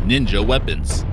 Ninja weapons.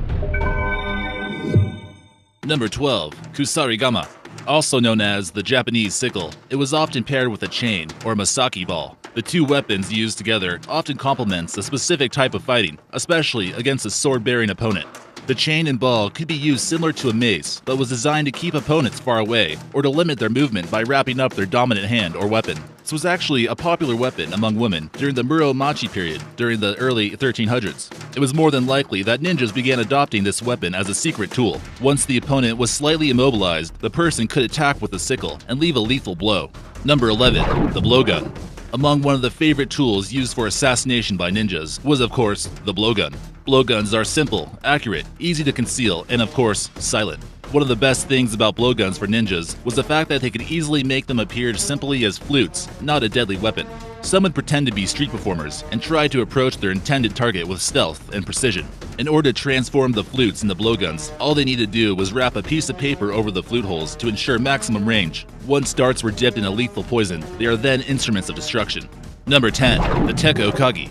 Number 12. Kusarigama. Also known as the Japanese sickle, it was often paired with a chain or masaki ball. The two weapons used together often complements a specific type of fighting, especially against a sword-bearing opponent. The chain and ball could be used similar to a mace, but was designed to keep opponents far away or to limit their movement by wrapping up their dominant hand or weapon. This was actually a popular weapon among women during the Muromachi period during the early 1300s. It was more than likely that ninjas began adopting this weapon as a secret tool. Once the opponent was slightly immobilized, the person could attack with a sickle and leave a lethal blow. Number 11. The blowgun. Among one of the favorite tools used for assassination by ninjas was, of course, the blowgun. Blowguns are simple, accurate, easy to conceal, and of course, silent. One of the best things about blowguns for ninjas was the fact that they could easily make them appear simply as flutes, not a deadly weapon. Some would pretend to be street performers and try to approach their intended target with stealth and precision. In order to transform the flutes into blowguns, all they needed to do was wrap a piece of paper over the flute holes to ensure maximum range. Once darts were dipped in a lethal poison, they are then instruments of destruction. Number 10. The Tekko Kagi.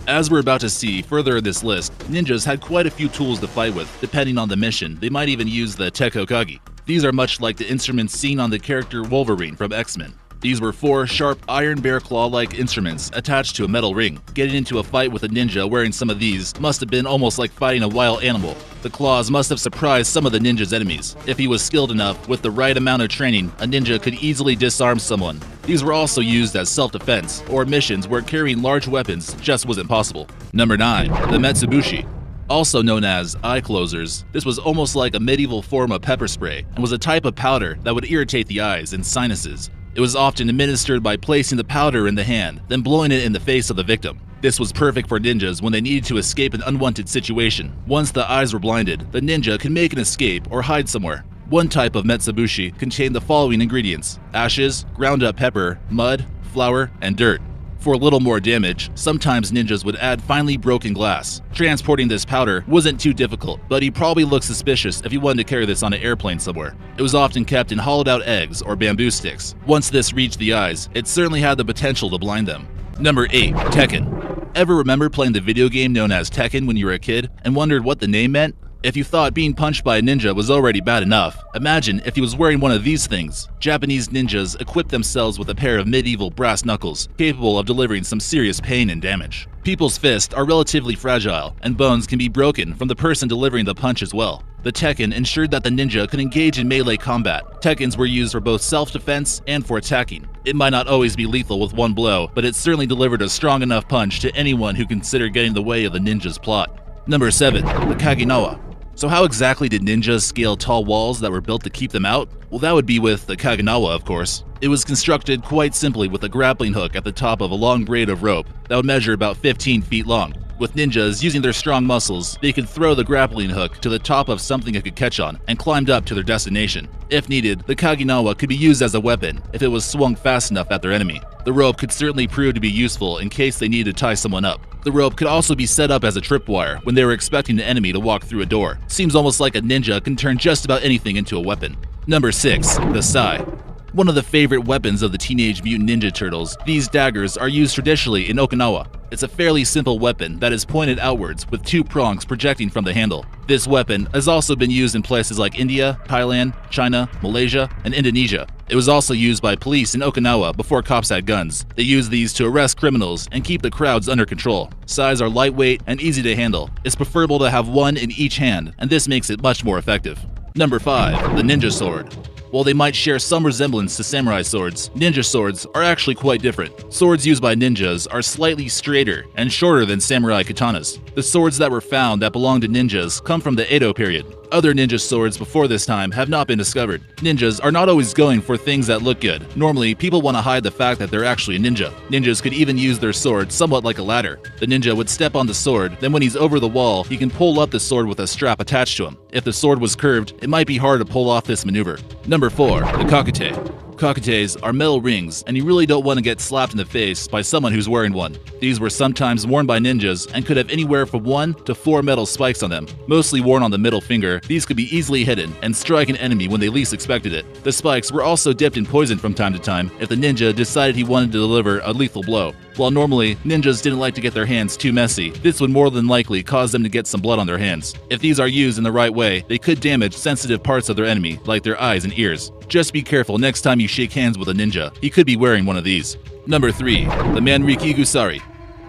As we're about to see further in this list, ninjas had quite a few tools to fight with. Depending on the mission, they might even use the Tekko Kagi. These are much like the instruments seen on the character Wolverine from X-Men. These were 4 sharp iron bear claw-like instruments attached to a metal ring. Getting into a fight with a ninja wearing some of these must have been almost like fighting a wild animal. The claws must have surprised some of the ninja's enemies. If he was skilled enough, with the right amount of training, a ninja could easily disarm someone. These were also used as self-defense, or missions where carrying large weapons just wasn't possible. Number 9. The Metsubushi. Also known as eye closers, this was almost like a medieval form of pepper spray and was a type of powder that would irritate the eyes and sinuses. It was often administered by placing the powder in the hand, then blowing it in the face of the victim. This was perfect for ninjas when they needed to escape an unwanted situation. Once the eyes were blinded, the ninja could make an escape or hide somewhere. One type of metsubushi contained the following ingredients: ashes, ground up pepper, mud, flour, and dirt. For a little more damage, sometimes ninjas would add finely broken glass. Transporting this powder wasn't too difficult, but he probably looked suspicious if he wanted to carry this on an airplane somewhere. It was often kept in hollowed out eggs or bamboo sticks. Once this reached the eyes, it certainly had the potential to blind them. Number 8. Tekken. Ever remember playing the video game known as Tekken when you were a kid and wondered what the name meant? If you thought being punched by a ninja was already bad enough, imagine if he was wearing one of these things. Japanese ninjas equipped themselves with a pair of medieval brass knuckles, capable of delivering some serious pain and damage. People's fists are relatively fragile, and bones can be broken from the person delivering the punch as well. The Tekken ensured that the ninja could engage in melee combat. Tekkens were used for both self-defense and for attacking. It might not always be lethal with one blow, but it certainly delivered a strong enough punch to anyone who considered getting in the way of the ninja's plot. Number 7. The Kaginawa. So how exactly did ninjas scale tall walls that were built to keep them out? Well, that would be with the Kaginawa, of course. It was constructed quite simply with a grappling hook at the top of a long braid of rope that would measure about 15 feet long. With ninjas using their strong muscles, they could throw the grappling hook to the top of something it could catch on and climbed up to their destination. If needed, the Kaginawa could be used as a weapon if it was swung fast enough at their enemy. The rope could certainly prove to be useful in case they needed to tie someone up. The rope could also be set up as a tripwire when they were expecting an enemy to walk through a door. Seems almost like a ninja can turn just about anything into a weapon. Number 6. The sai. One of the favorite weapons of the Teenage Mutant Ninja Turtles, these daggers are used traditionally in Okinawa. It's a fairly simple weapon that is pointed outwards with 2 prongs projecting from the handle. This weapon has also been used in places like India, Thailand, China, Malaysia, and Indonesia. It was also used by police in Okinawa before cops had guns. They used these to arrest criminals and keep the crowds under control. Sais are lightweight and easy to handle. It's preferable to have one in each hand, and this makes it much more effective. Number 5. The ninja sword. While they might share some resemblance to samurai swords, ninja swords are actually quite different. Swords used by ninjas are slightly straighter and shorter than samurai katanas. The swords that were found that belong to ninjas come from the Edo period. Other ninja swords before this time have not been discovered. Ninjas are not always going for things that look good. Normally, people want to hide the fact that they're actually a ninja. Ninjas could even use their sword somewhat like a ladder. The ninja would step on the sword, then when he's over the wall, he can pull up the sword with a strap attached to him. If the sword was curved, it might be hard to pull off this maneuver. Number 4. The kakute. Kakutes are metal rings, and you really don't want to get slapped in the face by someone who's wearing one. These were sometimes worn by ninjas and could have anywhere from 1 to 4 metal spikes on them. Mostly worn on the middle finger, these could be easily hidden and strike an enemy when they least expected it. The spikes were also dipped in poison from time to time if the ninja decided he wanted to deliver a lethal blow. While normally, ninjas didn't like to get their hands too messy, this would more than likely cause them to get some blood on their hands. If these are used in the right way, they could damage sensitive parts of their enemy, like their eyes and ears. Just be careful next time you shake hands with a ninja. He could be wearing one of these. Number 3. The Manriki Gusari.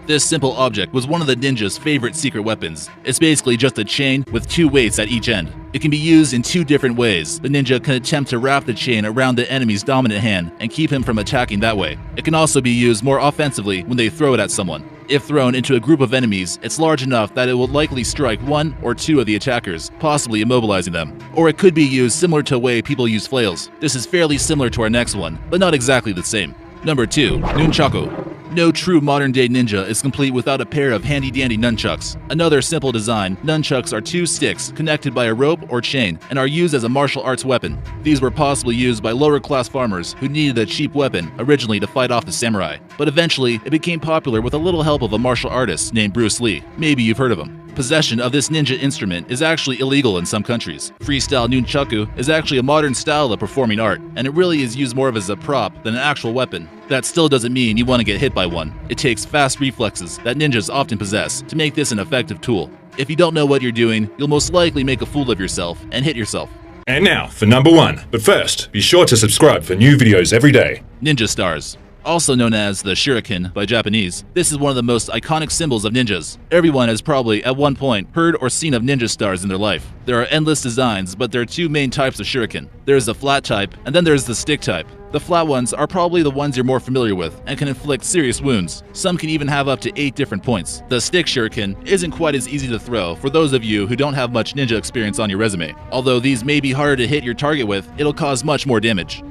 This simple object was one of the ninja's favorite secret weapons. It's basically just a chain with 2 weights at each end. It can be used in 2 different ways. The ninja can attempt to wrap the chain around the enemy's dominant hand and keep him from attacking that way. It can also be used more offensively when they throw it at someone. If thrown into a group of enemies, it's large enough that it will likely strike 1 or 2 of the attackers, possibly immobilizing them. Or it could be used similar to the way people use flails. This is fairly similar to our next one, but not exactly the same. Number 2. Nunchaku. No true modern-day ninja is complete without a pair of handy-dandy nunchucks. Another simple design, nunchucks are 2 sticks connected by a rope or chain and are used as a martial arts weapon. These were possibly used by lower-class farmers who needed a cheap weapon originally to fight off the samurai. But eventually, it became popular with a little help of a martial artist named Bruce Lee. Maybe you've heard of him. Possession of this ninja instrument is actually illegal in some countries. Freestyle nunchaku is actually a modern style of performing art, and it really is used more of as a prop than an actual weapon. That still doesn't mean you want to get hit by one. It takes fast reflexes that ninjas often possess to make this an effective tool. If you don't know what you're doing, you'll most likely make a fool of yourself and hit yourself. And now for number 1. But first, be sure to subscribe for new videos every day. Ninja stars. Also known as the shuriken by Japanese, this is one of the most iconic symbols of ninjas. Everyone has probably at one point heard or seen of ninja stars in their life. There are endless designs, but there are 2 main types of shuriken. There's the flat type, and then there's the stick type. The flat ones are probably the ones you're more familiar with and can inflict serious wounds. Some can even have up to 8 different points. The stick shuriken isn't quite as easy to throw for those of you who don't have much ninja experience on your resume. Although these may be harder to hit your target with, it'll cause much more damage.